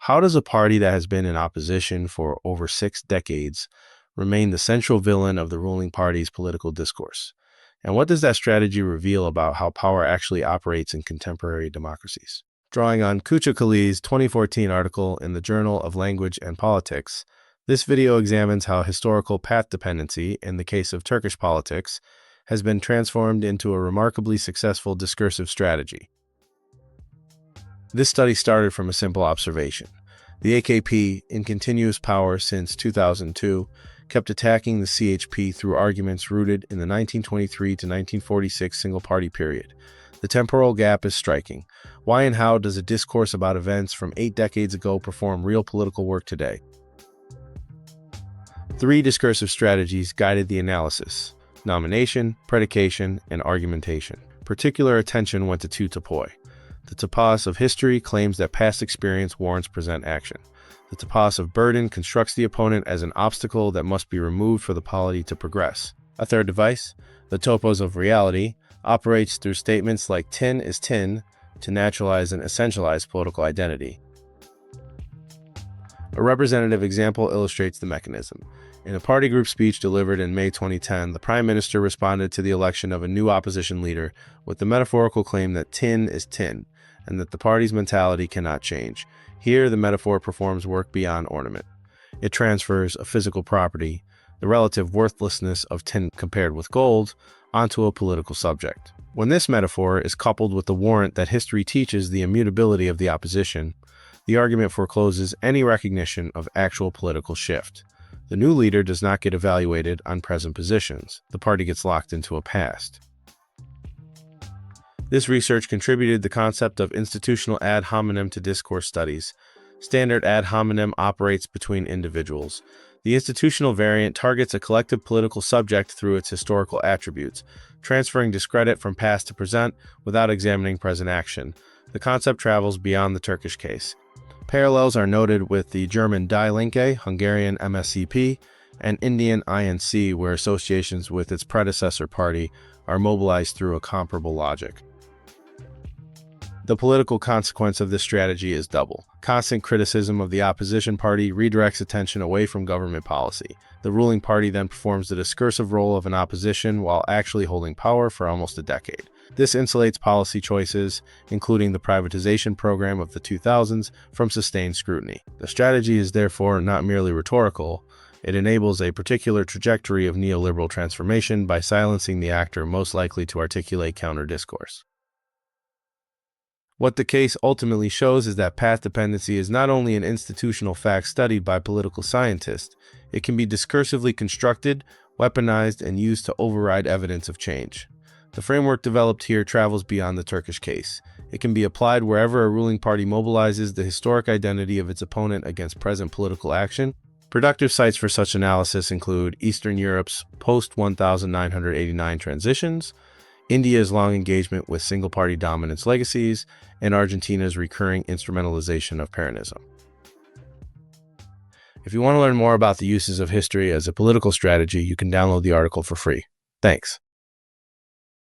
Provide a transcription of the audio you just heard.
How does a party that has been in opposition for over 6 decades remain the central villain of the ruling party's political discourse? And what does that strategy reveal about how power actually operates in contemporary democracies? Drawing on Küçükali's 2014 article in the Journal of Language and Politics, this video examines how historical path-dependency, in the case of Turkish politics, has been transformed into a remarkably successful discursive strategy. This study started from a simple observation. The AKP, in continuous power since 2002, kept attacking the CHP through arguments rooted in the 1923 to 1946 single-party period. The temporal gap is striking. Why and how does a discourse about events from 8 decades ago perform real political work today? 3 discursive strategies guided the analysis: nomination, predication, and argumentation. Particular attention went to 2 topoi. The topos of history claims that past experience warrants present action. The topos of burden constructs the opponent as an obstacle that must be removed for the polity to progress. A third device, the topos of reality, operates through statements like tin is tin to naturalize and essentialize political identity. A representative example illustrates the mechanism. In a party group speech delivered in May 2010, the Prime Minister responded to the election of a new opposition leader with the metaphorical claim that tin is tin, and that the party's mentality cannot change. Here, the metaphor performs work beyond ornament. It transfers a physical property, the relative worthlessness of tin compared with gold, onto a political subject. When this metaphor is coupled with the warrant that history teaches the immutability of the opposition, the argument forecloses any recognition of actual political shift. The new leader does not get evaluated on present positions. The party gets locked into a past. This research contributed the concept of institutional ad hominem to discourse studies. Standard ad hominem operates between individuals. The institutional variant targets a collective political subject through its historical attributes, transferring discredit from past to present without examining present action. The concept travels beyond the Turkish case. Parallels are noted with the German Die Linke, Hungarian MSCP, and Indian INC, where associations with its predecessor party are mobilized through a comparable logic. The political consequence of this strategy is double. Constant criticism of the opposition party redirects attention away from government policy. The ruling party then performs the discursive role of an opposition while actually holding power for almost a decade. This insulates policy choices, including the privatization program of the 2000s, from sustained scrutiny. The strategy is therefore not merely rhetorical. It enables a particular trajectory of neoliberal transformation by silencing the actor most likely to articulate counter-discourse. What the case ultimately shows is that path dependency is not only an institutional fact studied by political scientists, it can be discursively constructed, weaponized, and used to override evidence of change. The framework developed here travels beyond the Turkish case. It can be applied wherever a ruling party mobilizes the historic identity of its opponent against present political action. Productive sites for such analysis include Eastern Europe's post-1989 transitions, India's long engagement with single-party dominance legacies, and Argentina's recurring instrumentalization of Peronism. If you want to learn more about the uses of history as a political strategy, you can download the article for free. Thanks.